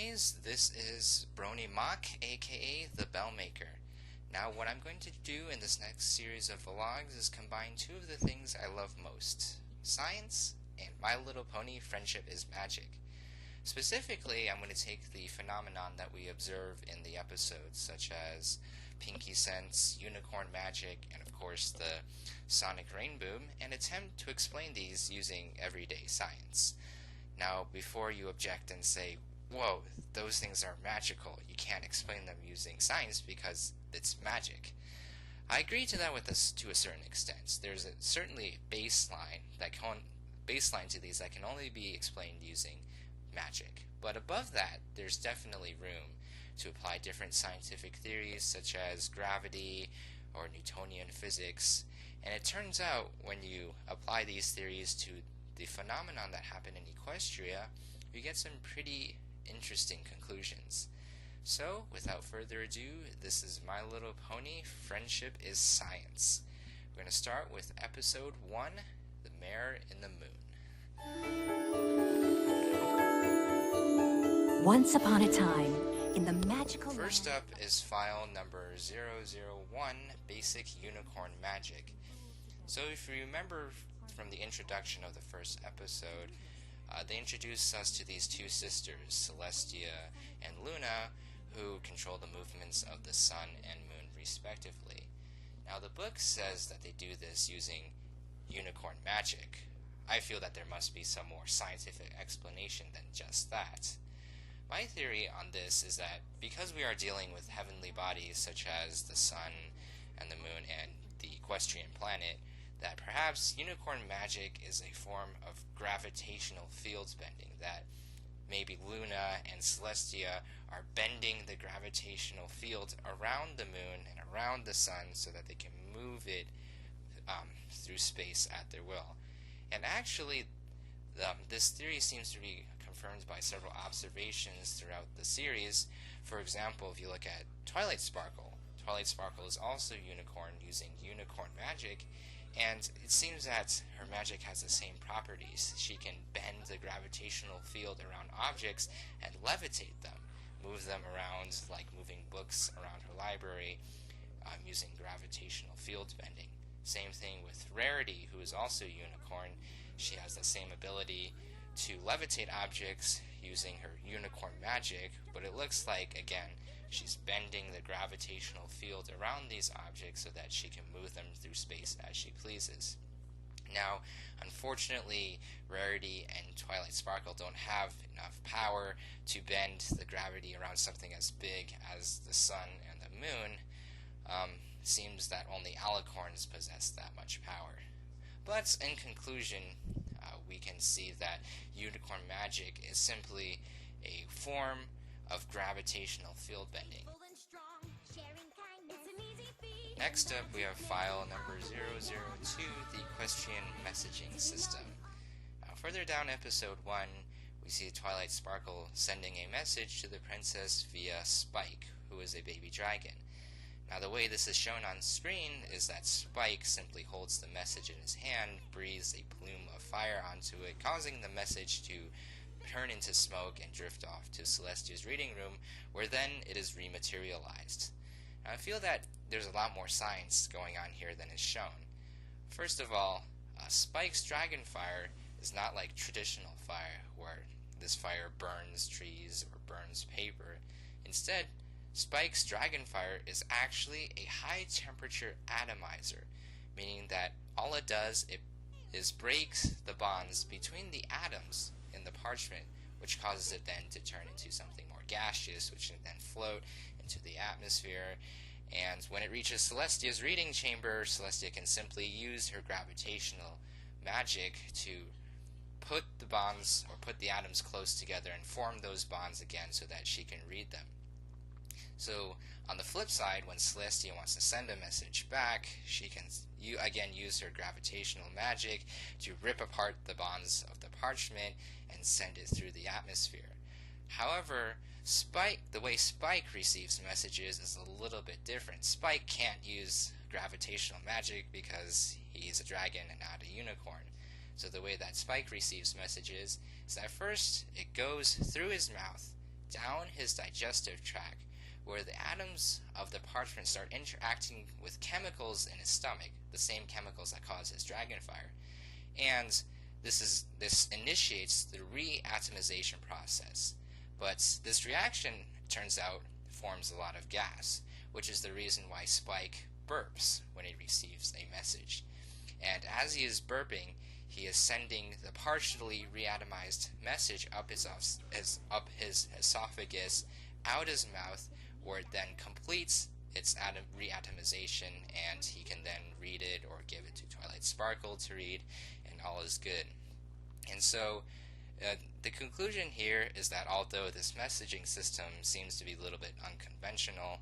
Bronies, this is Brony MACH, aka the Bell Maker. Now what I'm going to do in this next series of vlogs is combine two of the things I love most, science and My Little Pony Friendship is Magic. Specifically, I'm going to take the phenomenon that we observe in the episodes, such as Pinky Sense, Unicorn Magic, and of course the Sonic Rainboom, and attempt to explain these using everyday science. Now, before you object and say, whoa, those things are magical, you can't explain them using science because it's magic. I agree to that to a certain extent. There's certainly a baseline to these that can only be explained using magic. But above that, there's definitely room to apply different scientific theories such as gravity or Newtonian physics. And it turns out when you apply these theories to the phenomenon that happened in Equestria, you get some pretty interesting conclusions. So, without further ado, this is My Little Pony Friendship is Science. We're going to start with episode 1, The Mare in the Moon. Once upon a time, in the magical First up is file number 001, Basic Unicorn Magic. So if you remember from the introduction of the first episode, they introduced us to these two sisters, Celestia and Luna, who control the movements of the sun and moon respectively. Now the book says that they do this using unicorn magic. I feel that there must be some more scientific explanation than just that. My theory on this is that because we are dealing with heavenly bodies such as the sun and the moon and the Equestrian planet, that perhaps unicorn magic is a form of gravitational field bending, that maybe Luna and Celestia are bending the gravitational field around the moon and around the sun so that they can move it through space at their will. And actually, this theory seems to be confirmed by several observations throughout the series. For example, if you look at Twilight Sparkle is also unicorn using unicorn magic, and it seems that her magic has the same properties. She can bend the gravitational field around objects and levitate them, move them around like moving books around her library using gravitational field bending. Same thing with Rarity, who is also unicorn. She has the same ability to levitate objects using her unicorn magic, but it looks like, again, she's bending the gravitational field around these objects so that she can move them through space as she pleases. Now, unfortunately, Rarity and Twilight Sparkle don't have enough power to bend the gravity around something as big as the sun and the moon. Seems that only alicorns possess that much power. But in conclusion, we can see that unicorn magic is simply a form of gravitational field bending. Next up, we have file number 002, the Equestrian Messaging System. Now, further down episode 1, we see Twilight Sparkle sending a message to the princess via Spike, who is a baby dragon. Now, the way this is shown on screen is that Spike simply holds the message in his hand, breathes a plume of fire onto it, causing the message to turn into smoke and drift off to Celestia's reading room, where then it is rematerialized. Now, I feel that there's a lot more science going on here than is shown. First of all, Spike's dragon fire is not like traditional fire, where this fire burns trees or burns paper. Instead, Spike's dragon fire is actually a high temperature atomizer, meaning that all it does is breaks the bonds between the atoms in the parchment, which causes it then to turn into something more gaseous, which can then float into the atmosphere. And when it reaches Celestia's reading chamber, Celestia can simply use her gravitational magic to put the bonds, or put the atoms close together and form those bonds again so that she can read them. So, on the flip side, when Celestia wants to send a message back, she can again use her gravitational magic to rip apart the bonds of the parchment and send it through the atmosphere. However, the way Spike receives messages is a little bit different. Spike can't use gravitational magic because he's a dragon and not a unicorn. So the way that Spike receives messages is that first it goes through his mouth, down his digestive tract, where the atoms of the parchment start interacting with chemicals in his stomach, the same chemicals that cause his dragon fire. And this initiates the reatomization process. But this reaction, turns out, forms a lot of gas, which is the reason why Spike burps when he receives a message. And as he is burping, he is sending the partially reatomized message up his esophagus, out his mouth, where it then completes its reatomization, and he can then read it or give it to Twilight Sparkle to read, and all is good. And so the conclusion here is that although this messaging system seems to be a little bit unconventional,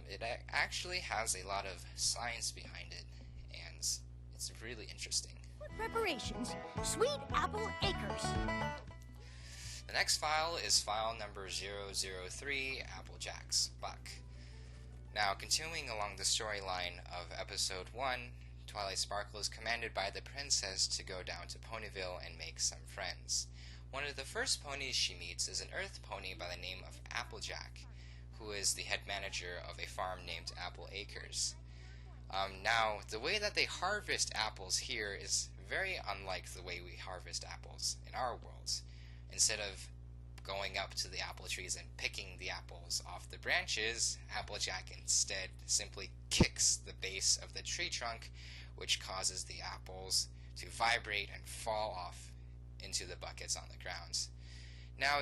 it actually has a lot of science behind it, and it's really interesting. Preparations, Sweet Apple Acres. The next file is file number 003, Applejack's Buck. Now, continuing along the storyline of episode 1, Twilight Sparkle is commanded by the princess to go down to Ponyville and make some friends. One of the first ponies she meets is an earth pony by the name of Applejack, who is the head manager of a farm named Apple Acres. Now, the way that they harvest apples here is very unlike the way we harvest apples in our worlds. Instead of going up to the apple trees and picking the apples off the branches, Applejack instead simply kicks the base of the tree trunk, which causes the apples to vibrate and fall off into the buckets on the ground. Now,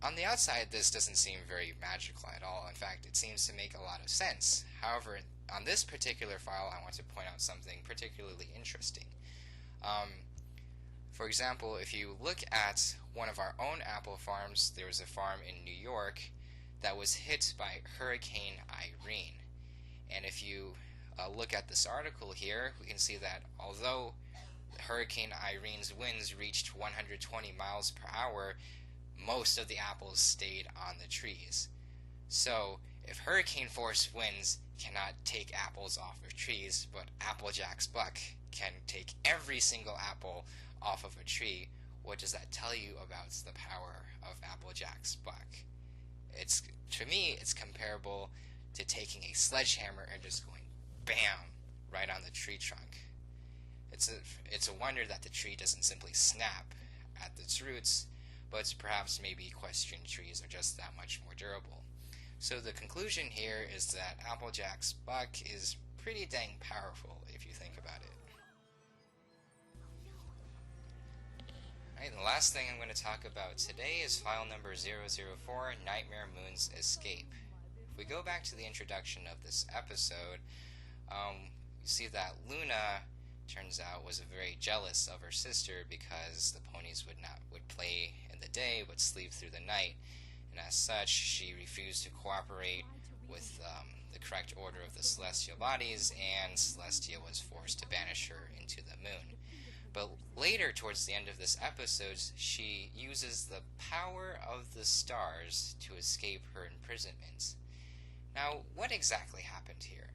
on the outside, this doesn't seem very magical at all. In fact, it seems to make a lot of sense. However, on this particular file, I want to point out something particularly interesting. For example, if you look at one of our own apple farms, there was a farm in New York that was hit by Hurricane Irene. And if you look at this article here, we can see that although Hurricane Irene's winds reached 120 miles per hour, most of the apples stayed on the trees. So, if hurricane force winds cannot take apples off of trees, but Applejack's Buck can take every single apple off of a tree, what does that tell you about the power of Applejack's Buck? To me, it's comparable to taking a sledgehammer and just going bam right on the tree trunk. It's a wonder that the tree doesn't simply snap at its roots, but perhaps maybe equestrian trees are just that much more durable. So the conclusion here is that Applejack's Buck is pretty dang powerful if you think about it. Alright, the last thing I'm going to talk about today is file number 004, Nightmare Moon's Escape. If we go back to the introduction of this episode, you see that Luna, turns out, was very jealous of her sister because the ponies would play in the day but sleep through the night, and as such she refused to cooperate with the correct order of the celestial bodies, and Celestia was forced to banish her into the moon. But later, towards the end of this episode, she uses the power of the stars to escape her imprisonment. Now, what exactly happened here?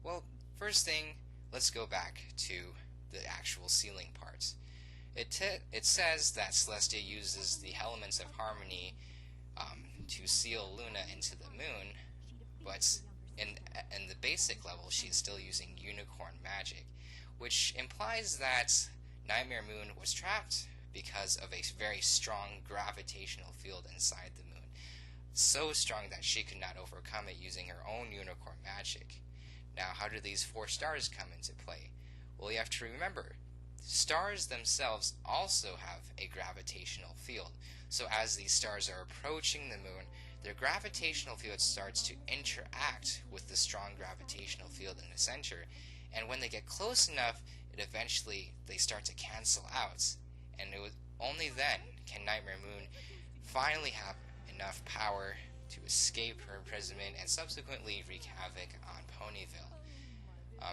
Well, first thing, let's go back to the actual sealing parts. It says that Celestia uses the elements of harmony to seal Luna into the moon, but in the basic level, she's still using unicorn magic, which implies that Nightmare Moon was trapped because of a very strong gravitational field inside the moon. So strong that she could not overcome it using her own unicorn magic. Now, how do these 4 stars come into play? Well, you have to remember, stars themselves also have a gravitational field. So as these stars are approaching the moon, their gravitational field starts to interact with the strong gravitational field in the center. And when they get close enough, eventually they start to cancel out. And only then can Nightmare Moon finally have enough power to escape her imprisonment and subsequently wreak havoc on Ponyville.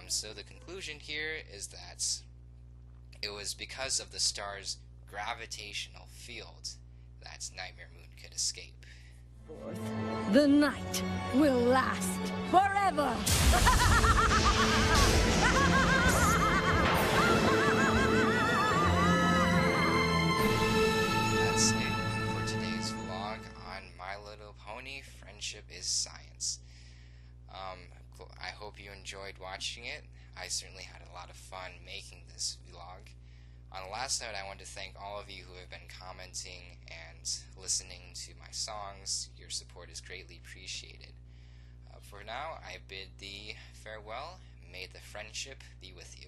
So the conclusion here is that it was because of the star's gravitational field that Nightmare Moon could escape. The night will last forever! That's it for today's vlog on Brony, friendship is science. I hope you enjoyed watching it. I certainly had a lot of fun making this vlog. On the last note, I want to thank all of you who have been commenting and listening to my songs. Your support is greatly appreciated. For now, I bid thee farewell. May the friendship be with you.